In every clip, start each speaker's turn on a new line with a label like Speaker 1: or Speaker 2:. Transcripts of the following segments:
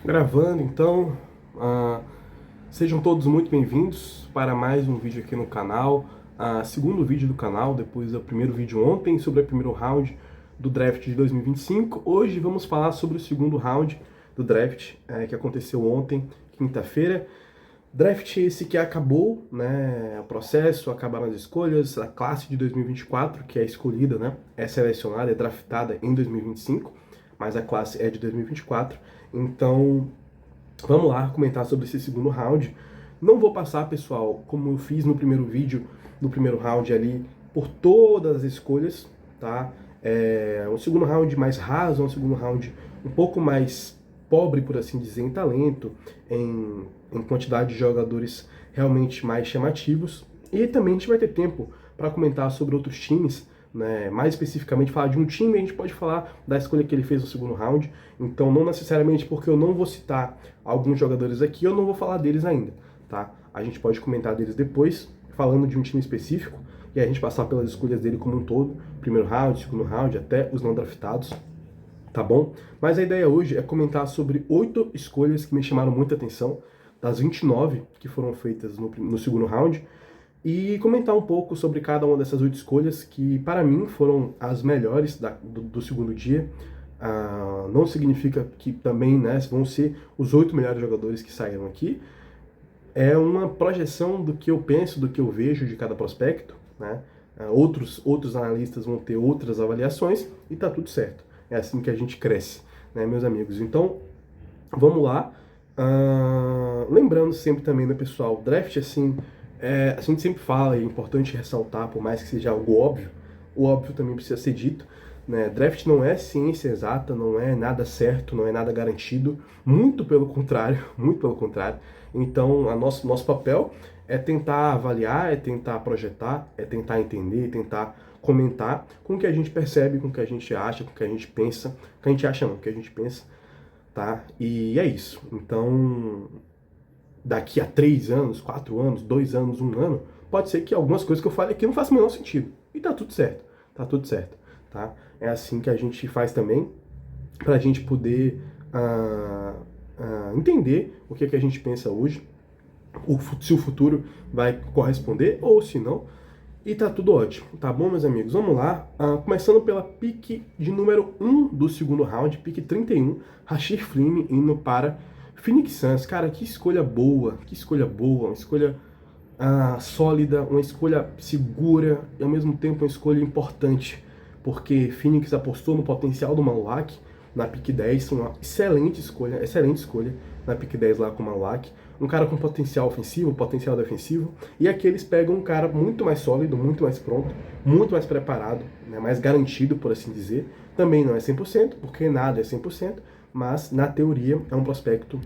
Speaker 1: Gravando, então, ah, sejam todos muito bem-vindos para mais um vídeo aqui no canal, segundo vídeo do canal, depois do primeiro vídeo ontem sobre o primeiro round do draft de 2025. Hoje vamos falar sobre o segundo round do draft, que aconteceu ontem, quinta-feira. Draft esse que acabou, né, o processo, acabaram as escolhas, a classe de 2024, que é escolhida, né, é selecionada, é draftada em 2025, mas a classe é de 2024. Então, vamos lá comentar sobre esse segundo round. Não vou passar, pessoal, como eu fiz no primeiro vídeo, no primeiro round ali, por todas as escolhas, tá? É um segundo round mais raso, um segundo round um pouco mais pobre, por assim dizer, em talento, em quantidade de jogadores realmente mais chamativos. E também a gente vai ter tempo para comentar sobre outros times, né? Mais especificamente falar de um time, a gente pode falar da escolha que ele fez no segundo round. Então, não necessariamente porque eu não vou citar alguns jogadores aqui, eu não vou falar deles ainda, tá? A gente pode comentar deles depois, falando de um time específico, e a gente passar pelas escolhas dele como um todo, primeiro round, segundo round, até os não draftados, tá bom? Mas a ideia hoje é comentar sobre 8 escolhas que me chamaram muita atenção, das 29 que foram feitas no segundo round, e comentar um pouco sobre cada uma dessas 8 escolhas que, para mim, foram as melhores do segundo dia. Não significa que também, né, vão ser os 8 melhores jogadores que saíram aqui. É uma projeção do que eu penso, do que eu vejo de cada prospecto, né? Outros analistas vão ter outras avaliações e tá tudo certo. É assim que a gente cresce, né, meus amigos? Então, vamos lá. Lembrando sempre também, né, pessoal, draft, assim, a gente sempre fala, e é importante ressaltar, por mais que seja algo óbvio, o óbvio também precisa ser dito, né? Draft não é ciência exata, não é nada certo, não é nada garantido, muito pelo contrário, muito pelo contrário. Então, nosso papel é tentar avaliar, é tentar projetar, é tentar entender, tentar comentar com o que a gente percebe, com o que a gente acha, com o que a gente pensa, com o que a gente acha não, com o que a gente pensa, tá? E é isso. Então, daqui a 3 anos, 4 anos, 2 anos, 1 ano, pode ser que algumas coisas que eu fale aqui não façam o menor sentido. E tá tudo certo, tá tudo certo, tá? É assim que a gente faz também, pra gente poder entender o que, que a gente pensa hoje, se o futuro vai corresponder ou se não. E tá tudo ótimo, tá bom, meus amigos? Vamos lá. Começando pela pick de número 1 do segundo round, pick 31, Rashid Fleming indo para Phoenix Suns. Cara, que escolha boa, uma escolha sólida, uma escolha segura e ao mesmo tempo uma escolha importante, porque Phoenix apostou no potencial do Malak na pick 10, uma excelente escolha na pick 10 lá com o Malak. Um cara com potencial ofensivo, potencial defensivo, e aqui eles pegam um cara muito mais sólido, muito mais pronto, muito mais preparado, né, mais garantido, por assim dizer. Também não é 100%, porque nada é 100%, mas na teoria é um prospecto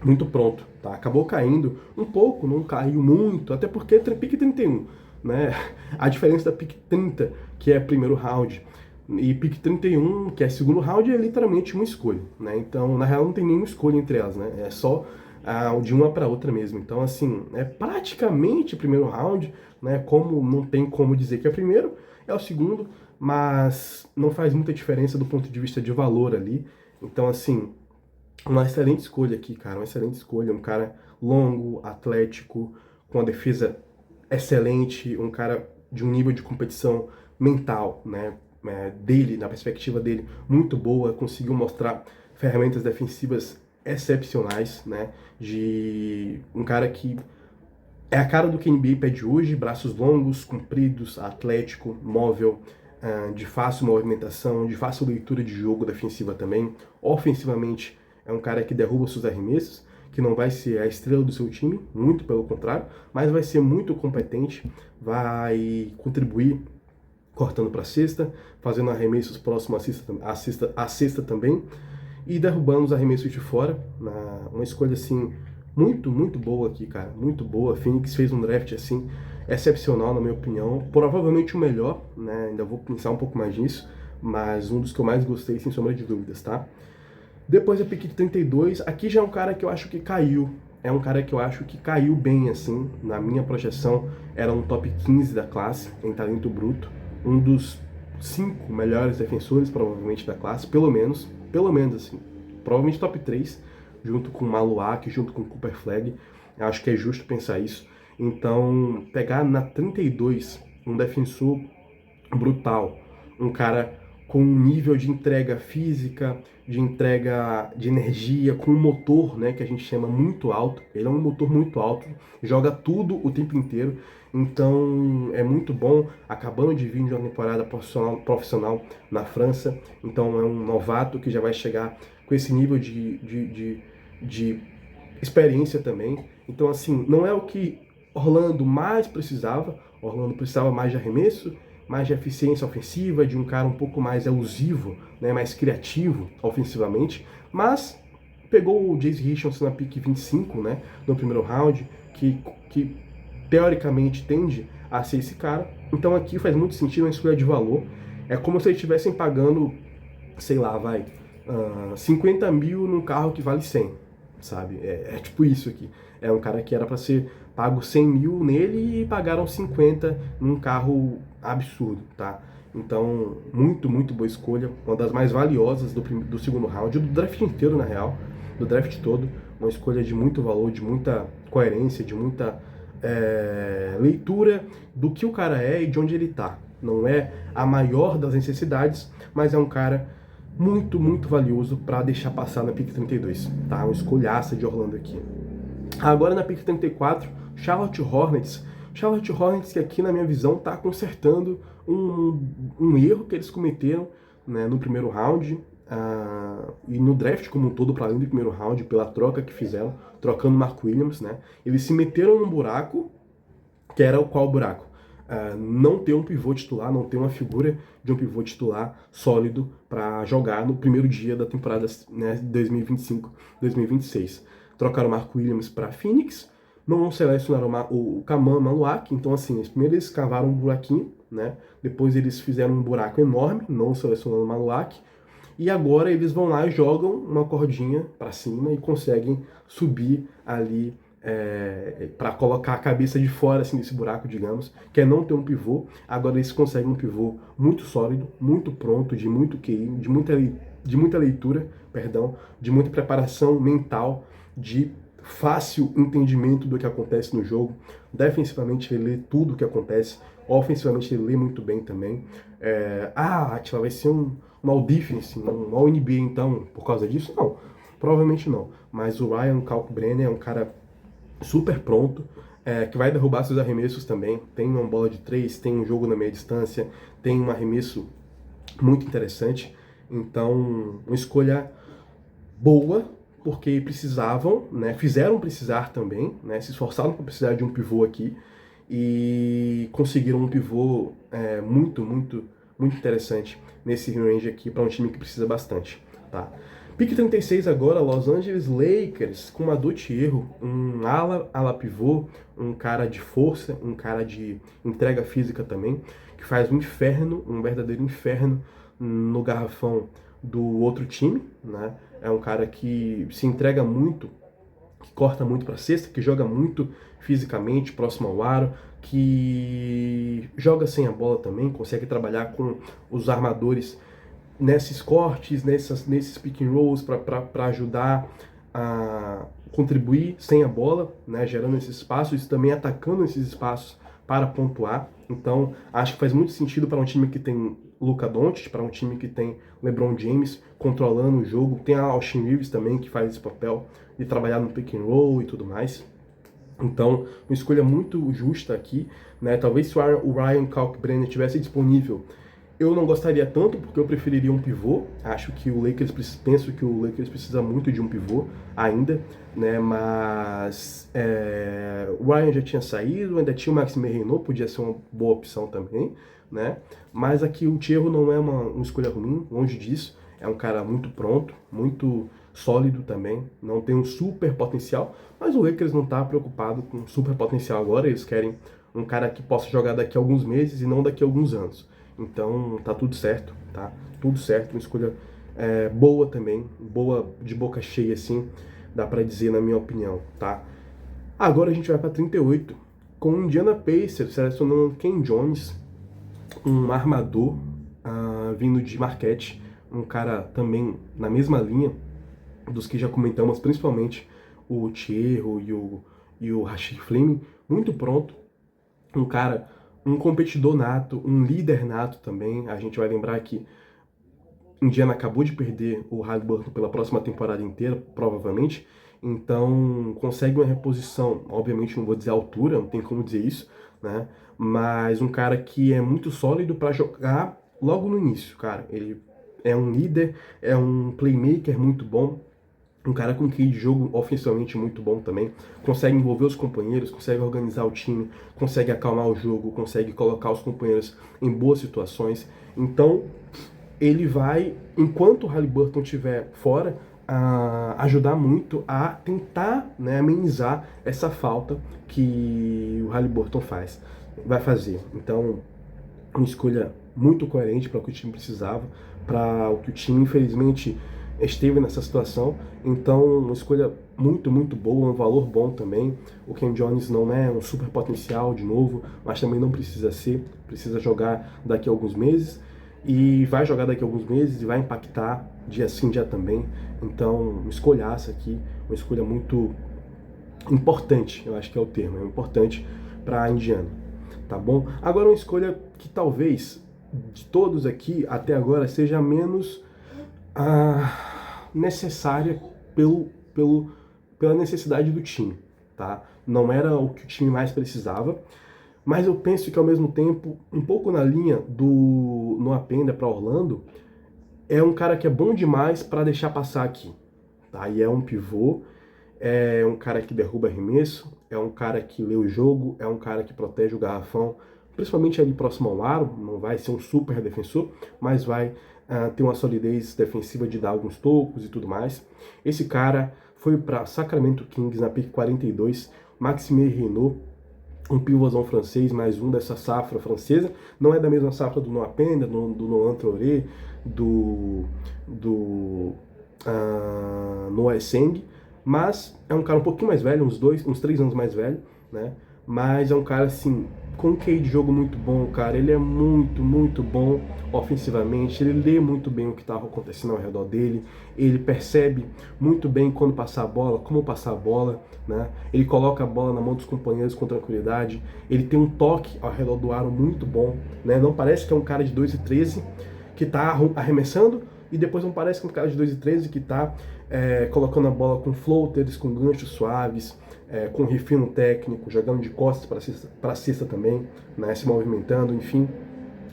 Speaker 1: muito pronto, tá? Acabou caindo um pouco, não caiu muito, até porque é pick 31, né? A diferença da pick 30, que é primeiro round, e pick 31, que é segundo round, é literalmente uma escolha, né? Então, na real, não tem nenhuma escolha entre elas, né? É só de uma para outra mesmo. Então, assim, é praticamente primeiro round, né? Como não tem como dizer que é primeiro, é o segundo, mas não faz muita diferença do ponto de vista de valor ali. Então, assim, uma excelente escolha aqui, cara, uma excelente escolha. Um cara longo, atlético, com a defesa excelente, um cara de um nível de competição mental, né, dele, na perspectiva dele, muito boa, conseguiu mostrar ferramentas defensivas excepcionais, né, de um cara que é a cara do que a NBA pede hoje, braços longos, compridos, atlético, móvel, de fácil movimentação, de fácil leitura de jogo defensiva também. Ofensivamente, é um cara que derruba seus arremessos, que não vai ser a estrela do seu time, muito pelo contrário, mas vai ser muito competente, vai contribuir cortando para a cesta, fazendo arremessos próximos à cesta também, e derrubando os arremessos de fora. Uma escolha assim muito, muito boa aqui, cara, muito boa. Phoenix fez um draft assim excepcional, na minha opinião, provavelmente o melhor, né? Ainda vou pensar um pouco mais nisso, mas um dos que eu mais gostei, sem sombra de dúvidas, tá? Depois a pick de 32, aqui já é um cara que eu acho que caiu. É um cara que eu acho que caiu bem, assim, na minha projeção. Era um top 15 da classe, em talento bruto. Um dos 5 melhores defensores, provavelmente, da classe, pelo menos assim. Provavelmente top 3, junto com o Maluak, junto com o Cooper Flag. Eu acho que é justo pensar isso. Então, pegar na 32 um defensor brutal, um cara com um nível de entrega física, de entrega de energia, com um motor, né, que a gente chama muito alto. Ele é um motor muito alto, joga tudo o tempo inteiro. Então é muito bom, acabando de vir de uma temporada profissional na França. Então é um novato que já vai chegar com esse nível de experiência também. Então, assim, não é o que Orlando mais precisava. Orlando precisava mais de arremesso, mais de eficiência ofensiva, de um cara um pouco mais elusivo, né, mais criativo ofensivamente, mas pegou o Jace Richardson na pick 25, né, no primeiro round, que teoricamente tende a ser esse cara. Então aqui faz muito sentido uma escolha de valor. É como se eles estivessem pagando, sei lá, 50 mil num carro que vale 100, sabe? É tipo isso aqui. É um cara que era para ser pago 100 mil nele e pagaram 50 num carro absurdo, tá? Então, muito boa escolha. Uma das mais valiosas do segundo round, do draft inteiro, na real. Do draft todo. Uma escolha de muito valor, de muita coerência, de muita leitura do que o cara é e de onde ele tá. Não é a maior das necessidades, mas é um cara muito valioso para deixar passar na pick 32, tá? Uma escolhaça de Orlando aqui. Agora na pick 34, Charlotte Hornets. Charlotte Hornets que aqui na minha visão está consertando um erro que eles cometeram, né, no primeiro round e no draft como um todo, para além do primeiro round, pela troca que fizeram, trocando Mark Williams, né? Eles se meteram num buraco, que era qual buraco? Não ter um pivô titular, não ter uma figura de um pivô titular sólido para jogar no primeiro dia da temporada, né, 2025-2026. Trocaram o Mark Williams para Phoenix, não selecionaram o Kaman Maluak, então assim, primeiro eles cavaram um buraquinho, né? Depois eles fizeram um buraco enorme, não selecionando o Maluak, e agora eles vão lá e jogam uma cordinha para cima e conseguem subir ali para colocar a cabeça de fora assim, desse buraco, digamos, que é não ter um pivô. Agora eles conseguem um pivô muito sólido, muito pronto, de muito QI, de muita leitura, perdão, de muita preparação mental, de fácil entendimento do que acontece no jogo. Defensivamente ele lê tudo o que acontece, ofensivamente ele lê muito bem também. Atila, vai ser um All Defense, um All NBA então, por causa disso? Não, provavelmente não. Mas o Ryan Kalkbrenner é um cara super pronto, que vai derrubar seus arremessos também. Tem uma bola de 3, tem um jogo na meia distância, tem um arremesso muito interessante. Então, uma escolha boa, porque precisavam, né, fizeram precisar também, né, se esforçaram para precisar de um pivô aqui e conseguiram um pivô muito interessante nesse range aqui para um time que precisa bastante, tá? Pick 36 agora, Los Angeles Lakers, com uma Hierro, um ala pivô, um cara de força, um cara de entrega física também, que faz um inferno, um verdadeiro inferno no garrafão do outro time, né? É um cara que se entrega muito, que corta muito para cesta, que joga muito fisicamente, próximo ao aro, que joga sem a bola também, consegue trabalhar com os armadores nesses cortes, nesses pick and rolls para ajudar a contribuir sem a bola, né, gerando esses espaços e também atacando esses espaços para pontuar. Então, acho que faz muito sentido para um time que tem Luka Doncic, para um time que tem LeBron James controlando o jogo. Tem a Austin Reeves também, que faz esse papel de trabalhar no pick and roll e tudo mais. Então, uma escolha muito justa aqui, né? Talvez se o Ryan Kalkbrenner tivesse disponível, eu não gostaria tanto, porque eu preferiria um pivô. Acho que penso que o Lakers precisa muito de um pivô ainda, né? Mas o Ryan já tinha saído, ainda tinha o Maxime Renault, podia ser uma boa opção também, né? Mas aqui o Hierro não é uma escolha ruim, longe disso. É um cara muito pronto, muito sólido também, não tem um super potencial, mas o Lakers não está preocupado com super potencial agora. Eles querem um cara que possa jogar daqui a alguns meses e não daqui a alguns anos. Então tá tudo certo, tá? Tudo certo, uma escolha boa também, boa de boca cheia assim, dá pra dizer na minha opinião, tá? Agora a gente vai pra 38, com o Indiana Pacers selecionando Ken Jones, um armador vindo de Marquette, um cara também na mesma linha dos que já comentamos, principalmente o Thierry e o Rashid Fleming, muito pronto, um cara, um competidor nato, um líder nato também. A gente vai lembrar que Indiana acabou de perder o Haliburton pela próxima temporada inteira, provavelmente, então consegue uma reposição, obviamente não vou dizer altura, não tem como dizer isso, né? Mas um cara que é muito sólido para jogar logo no início, cara. Ele é um líder, é um playmaker muito bom, um cara com QI de jogo ofensivamente muito bom também, consegue envolver os companheiros, consegue organizar o time, consegue acalmar o jogo, consegue colocar os companheiros em boas situações. Então, ele vai, enquanto o Haliburton estiver fora, ajudar muito a tentar, né, amenizar essa falta que o Haliburton vai fazer. Então, uma escolha muito coerente para o que o time precisava, para o que o time, infelizmente, esteve nessa situação. Então, uma escolha muito, muito boa, um valor bom também. O Ken Jones não é um super potencial, de novo, mas também não precisa ser, precisa jogar daqui a alguns meses. E vai jogar daqui a alguns meses e vai impactar dia sim, dia também. Então, uma escolhaça aqui, uma escolha muito importante, eu acho que é o termo, é importante para a Indiana, tá bom? Agora uma escolha que talvez de todos aqui até agora seja menos necessária pela necessidade do time, tá? Não era o que o time mais precisava, mas eu penso que ao mesmo tempo, um pouco na linha do Noah Penda para Orlando, é um cara que é bom demais para deixar passar aqui, tá? E é um pivô, é um cara que derruba arremesso, é um cara que lê o jogo, é um cara que protege o garrafão, principalmente ali próximo ao aro. Não vai ser um super defensor, mas vai ter uma solidez defensiva de dar alguns tocos e tudo mais. Esse cara foi para Sacramento Kings na pick 42, Maxime Renault, um pivôzão francês, mais um dessa safra francesa. Não é da mesma safra do Noah Penda, do Nolan Traoré, do Noah Esseng, mas é um cara um pouquinho mais velho, uns 3 anos mais velho, né? Mas é um cara, assim, com um QI de jogo muito bom, cara. Ele é muito, muito bom ofensivamente. Ele lê muito bem o que estava acontecendo ao redor dele. Ele percebe muito bem quando passar a bola, como passar a bola, né? Ele coloca a bola na mão dos companheiros com tranquilidade. Ele tem um toque ao redor do aro muito bom, né? Não parece que é um cara de 2,13 que está arremessando, e depois não parece que é um cara de 2,13 que está colocando a bola com floaters, com ganchos suaves, com refino técnico, jogando de costas para a cesta também, né, se movimentando, enfim.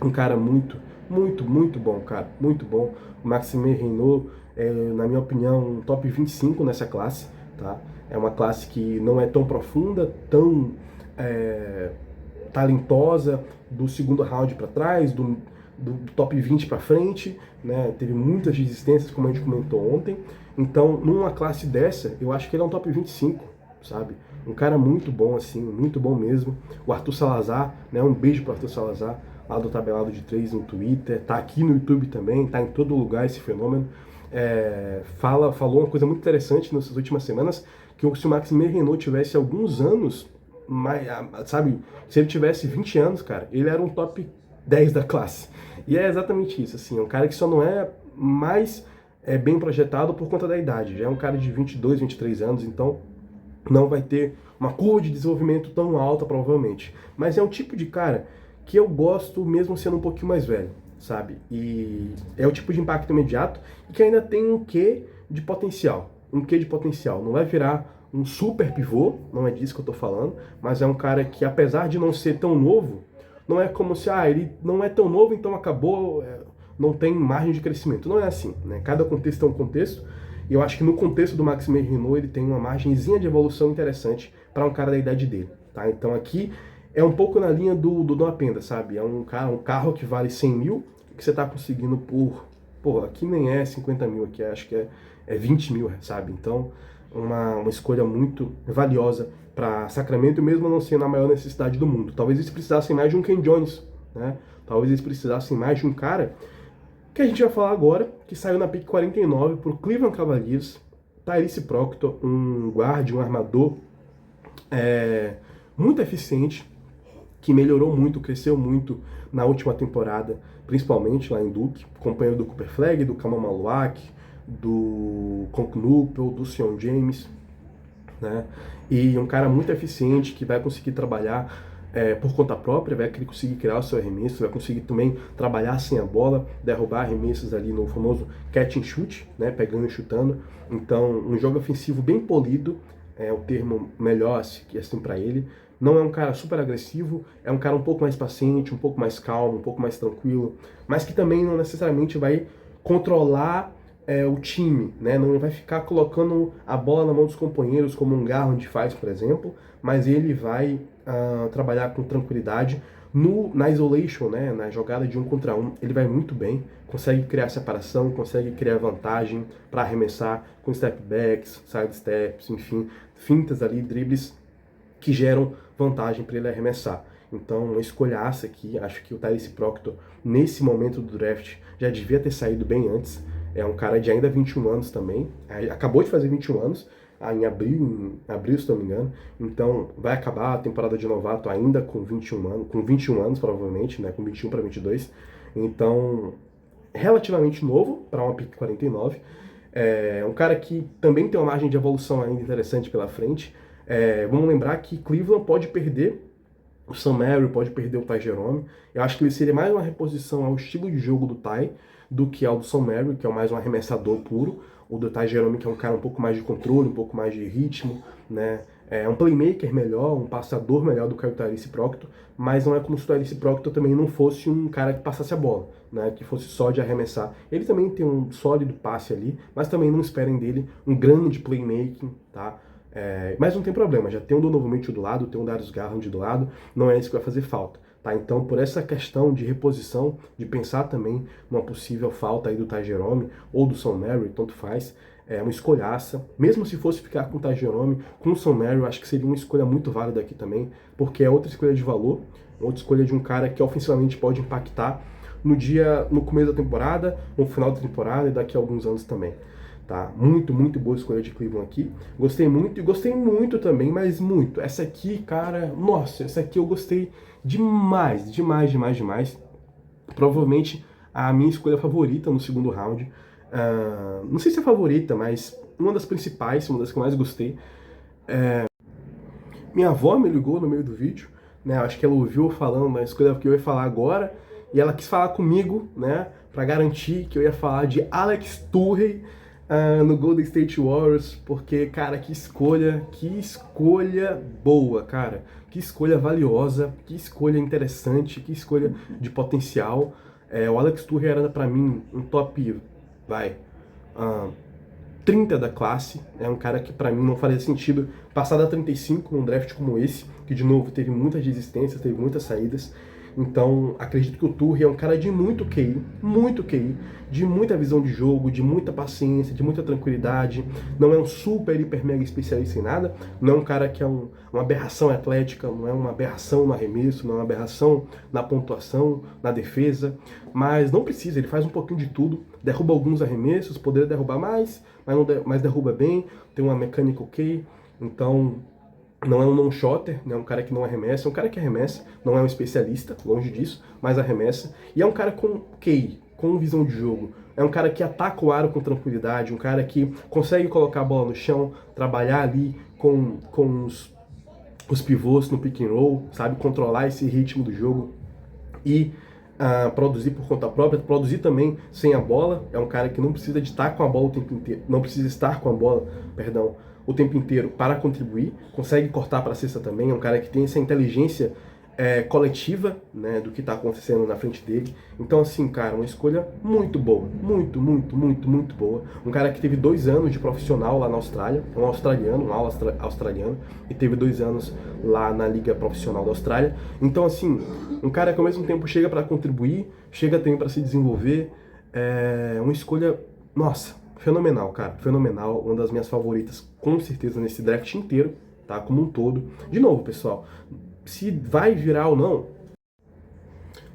Speaker 1: Um cara muito, muito, muito bom, cara, muito bom. O Maxime Renault, na minha opinião, um top 25 nessa classe, tá? É uma classe que não é tão profunda, tão talentosa, do segundo round para trás, do top 20 para frente, né? Teve muitas desistências, como a gente comentou ontem. Então, numa classe dessa, eu acho que ele é um top 25, sabe? Um cara muito bom, assim, muito bom mesmo. O Arthur Salazar, né? Um beijo pro Arthur Salazar, lá do Tabelado de 3 no Twitter. Tá aqui no YouTube também, tá em todo lugar esse fenômeno. Falou uma coisa muito interessante nessas últimas semanas, que se o Maxime Renault tivesse alguns anos, sabe? Se ele tivesse 20 anos, cara, ele era um top 10 da classe. E é exatamente isso, assim, é um cara que só não é mais bem projetado por conta da idade. Já é um cara de 22, 23 anos, então não vai ter uma curva de desenvolvimento tão alta, provavelmente. Mas é um tipo de cara que eu gosto mesmo sendo um pouquinho mais velho, sabe? E é o tipo de impacto imediato e que ainda tem um quê de potencial. Um quê de potencial. Não vai virar um super pivô, não é disso que eu tô falando, mas é um cara que, apesar de não ser tão novo, não é como se, ele não é tão novo, então acabou, não tem margem de crescimento. Não é assim, né? Cada contexto é um contexto, e eu acho que no contexto do Maxime Renault ele tem uma margenzinha de evolução interessante para um cara da idade dele, tá? Então aqui é um pouco na linha do Noah Penda, sabe? É um carro que vale 100 mil, que você tá conseguindo aqui nem é 50 mil, aqui acho que é 20 mil, sabe? Então, uma escolha muito valiosa para Sacramento, mesmo não sendo a maior necessidade do mundo. Talvez eles precisassem mais de um Ken Jones, né? Talvez eles precisassem mais de um cara que a gente vai falar agora, que saiu na pick 49 para o Cleveland Cavaliers, Tyrese Proctor, um guarda, um armador muito eficiente, que melhorou muito, cresceu muito na última temporada, principalmente lá em Duke, companheiro do Cooper Flagg, do Kamal Maluak, do Concnupel, do Sion James, né? E um cara muito eficiente que vai conseguir trabalhar por conta própria, vai conseguir criar o seu arremesso, vai conseguir também trabalhar sem a bola, derrubar arremessos ali no famoso catch and shoot, né? Pegando e chutando. Então, um jogo ofensivo bem polido é o termo melhor assim para ele. Não é um cara super agressivo, é um cara um pouco mais paciente, um pouco mais calmo, um pouco mais tranquilo, mas que também não necessariamente vai controlar o time, né? Não vai ficar colocando a bola na mão dos companheiros como um Garland faz, por exemplo, mas ele vai trabalhar com tranquilidade na isolation, né? Na jogada de 1 contra 1, ele vai muito bem, consegue criar separação, consegue criar vantagem para arremessar com step backs, side steps, enfim, fintas ali, dribles que geram vantagem para ele arremessar. Então, uma escolhaça aqui, acho que o Tyrese Proctor, nesse momento do draft, já devia ter saído bem antes. É um cara de ainda 21 anos também, acabou de fazer 21 anos, em abril, se não me engano. Então, vai acabar a temporada de novato ainda com 21 anos provavelmente, né, com 21 para 22. Então, relativamente novo para uma pick 49. É um cara que também tem uma margem de evolução ainda interessante pela frente. Vamos lembrar que Cleveland pode perder o Sam Merrill, pode perder o Ty Jerome. Eu acho que ele seria mais uma reposição ao estilo de jogo do Ty do que ao do Sam Merrill, que é mais um arremessador puro. O do Ty Jerome, que é um cara um pouco mais de controle, um pouco mais de ritmo, né? É um playmaker melhor, um passador melhor do que o Tyrese Proctor, mas não é como se o Tyrese Proctor também não fosse um cara que passasse a bola, né? Que fosse só de arremessar. Ele também tem um sólido passe ali, mas também não esperem dele um grande playmaking, tá? Mas não tem problema, já tem um Donovan Mitchell do lado, tem um Darius Garland do lado, não é isso que vai fazer falta. Tá? Então, por essa questão de reposição, de pensar também numa possível falta aí do Ty Jerome ou do Sam Merrill, tanto faz, é uma escolhaça. Mesmo se fosse ficar com o Ty Jerome, com o Sam Merrill, acho que seria uma escolha muito válida aqui também, porque é outra escolha de valor, outra escolha de um cara que ofensivamente pode impactar no começo da temporada, no final da temporada e daqui a alguns anos também. Tá? Muito, muito boa escolha de Cleveland aqui. Gostei muito e gostei muito também, mas muito. Essa aqui, cara, nossa, essa aqui eu gostei demais, demais, demais, demais. Provavelmente a minha escolha favorita no segundo round. Não sei se é a favorita, mas uma das principais, uma das que eu mais gostei. Minha avó me ligou no meio do vídeo, né? Acho que ela ouviu falando da escolha que eu ia falar agora e ela quis falar comigo, né? Pra garantir que eu ia falar de Alex Turrey no Golden State Warriors, porque, cara, que escolha boa, cara. Que escolha valiosa, que escolha interessante, que escolha de potencial. O Alex Turrey era, pra mim, um top, 30 da classe. É um cara que, pra mim, não faria sentido passar da 35 num draft como esse, que, de novo, teve muitas desistências, teve muitas saídas. Então, acredito que o Turrey é um cara de muito QI, de muita visão de jogo, de muita paciência, de muita tranquilidade. Não é um super, hiper, mega especialista em nada. Não é um cara que é uma aberração atlética, não é uma aberração no arremesso, não é uma aberração na pontuação, na defesa. Mas não precisa, ele faz um pouquinho de tudo. Derruba alguns arremessos, poderia derrubar mais, mas derruba bem. Tem uma mecânica ok. Então, não é um non-shotter, né? Um cara que não arremessa, é um cara que arremessa, não é um especialista, longe disso, mas arremessa. E é um cara com QI, com visão de jogo. É um cara que ataca o aro com tranquilidade, um cara que consegue colocar a bola no chão, trabalhar ali com os pivôs no pick and roll, sabe? Controlar esse ritmo do jogo e produzir por conta própria, produzir também sem a bola. É um cara que não precisa de estar com a bola o tempo inteiro, não precisa estar com a bola, perdão, o tempo inteiro para contribuir, consegue cortar para a cesta também, é um cara que tem essa inteligência coletiva, né, do que está acontecendo na frente dele. Então, assim, cara, uma escolha muito boa, muito, muito, muito, muito boa. Um cara que teve 2 anos de profissional lá na Austrália, um australiano, e teve 2 anos lá na Liga Profissional da Austrália. Então, assim, um cara que ao mesmo tempo chega para contribuir, chega também para se desenvolver. É uma escolha, nossa, fenomenal, cara, fenomenal. Uma das minhas favoritas, com certeza, nesse draft inteiro, tá? Como um todo. De novo, pessoal, se vai virar ou não,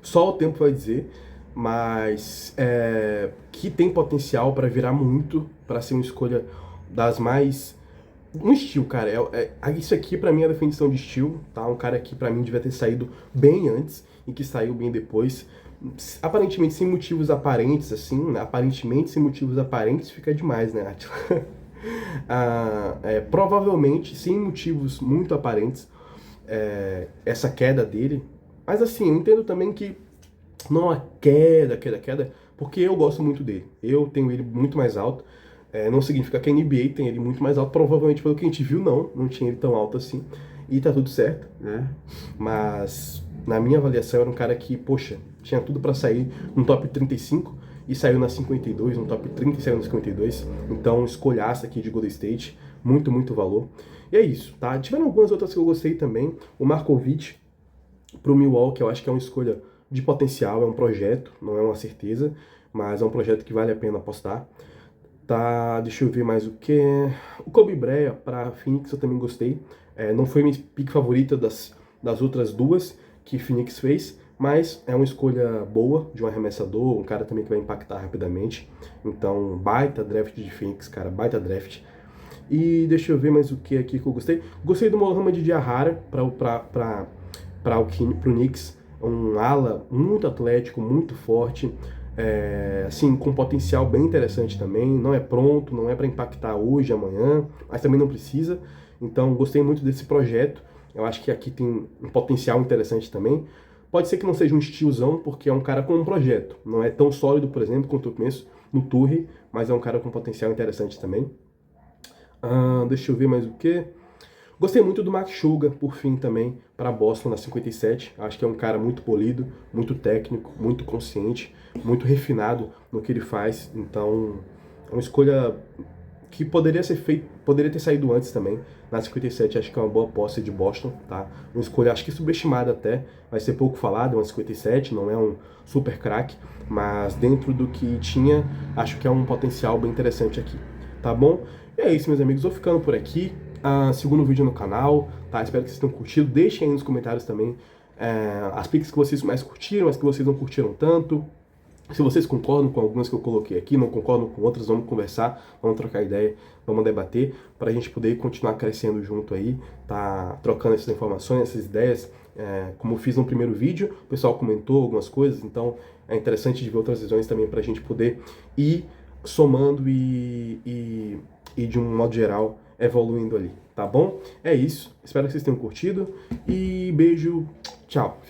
Speaker 1: só o tempo vai dizer, mas que tem potencial para virar muito, para ser uma escolha das mais... Um estilo, cara. Isso aqui pra mim é a definição de estilo, tá? Um cara que pra mim devia ter saído bem antes e que saiu bem depois. aparentemente sem motivos aparentes, assim, né? Aparentemente sem motivos aparentes fica demais, né, Atila? Provavelmente sem motivos muito aparentes, essa queda dele. Mas assim, eu entendo também que não a queda, porque eu gosto muito dele. Eu tenho ele muito mais alto. Não significa que a NBA tem ele muito mais alto. Provavelmente, pelo que a gente viu, não tinha ele tão alto assim. E tá tudo certo, né? Mas, na minha avaliação, era um cara que, poxa, tinha tudo pra sair no top 35 e saiu na 52, no top 30 e saiu na 52. Então, escolhaça aqui de Golden State. Muito, muito valor. E é isso, tá? Tiveram algumas outras que eu gostei também. O Markovic pro Milwaukee, eu acho que é uma escolha de potencial, é um projeto, não é uma certeza, mas é um projeto que vale a pena apostar. Tá, deixa eu ver mais o que. O Kobe Bryant para Phoenix eu também gostei. Não foi minha pick favorita das outras duas que Phoenix fez, mas é uma escolha boa de um arremessador, um cara também que vai impactar rapidamente. Então, baita draft de Phoenix, cara, baita draft. E deixa eu ver mais o que aqui que eu gostei. Gostei do Mohamed Diarra para o Knicks, um ala muito atlético, muito forte, assim, com potencial bem interessante também. Não é pronto, não é para impactar hoje, amanhã, mas também não precisa. Então, gostei muito desse projeto. Eu acho que aqui tem um potencial interessante também. Pode ser que não seja um estilzão, porque é um cara com um projeto. Não é tão sólido, por exemplo, quanto eu penso no Turri, mas é um cara com potencial interessante também. Deixa eu ver mais o que. Gostei muito do Max Sugar, por fim, também, para Boston na 57. Acho que é um cara muito polido, muito técnico, muito consciente, muito refinado no que ele faz. Então, é uma escolha que poderia ser feita, poderia ter saído antes também. Na 57, acho que é uma boa aposta de Boston, tá? Uma escolha, acho que subestimada até, vai ser pouco falado, é uma 57, não é um super craque, mas dentro do que tinha, acho que é um potencial bem interessante aqui, tá bom? E é isso, meus amigos, vou ficando por aqui. Segundo vídeo no canal, tá? Espero que vocês tenham curtido. Deixem aí nos comentários também as picks que vocês mais curtiram, as que vocês não curtiram tanto. Se vocês concordam com algumas que eu coloquei aqui, não concordam com outras, vamos conversar, vamos trocar ideia, vamos debater, para a gente poder continuar crescendo junto aí, tá? Trocando essas informações, essas ideias. Como eu fiz no primeiro vídeo, o pessoal comentou algumas coisas, então é interessante de ver outras visões também para a gente poder ir somando e de um modo geral evoluindo ali, tá bom? É isso, espero que vocês tenham curtido e beijo, tchau.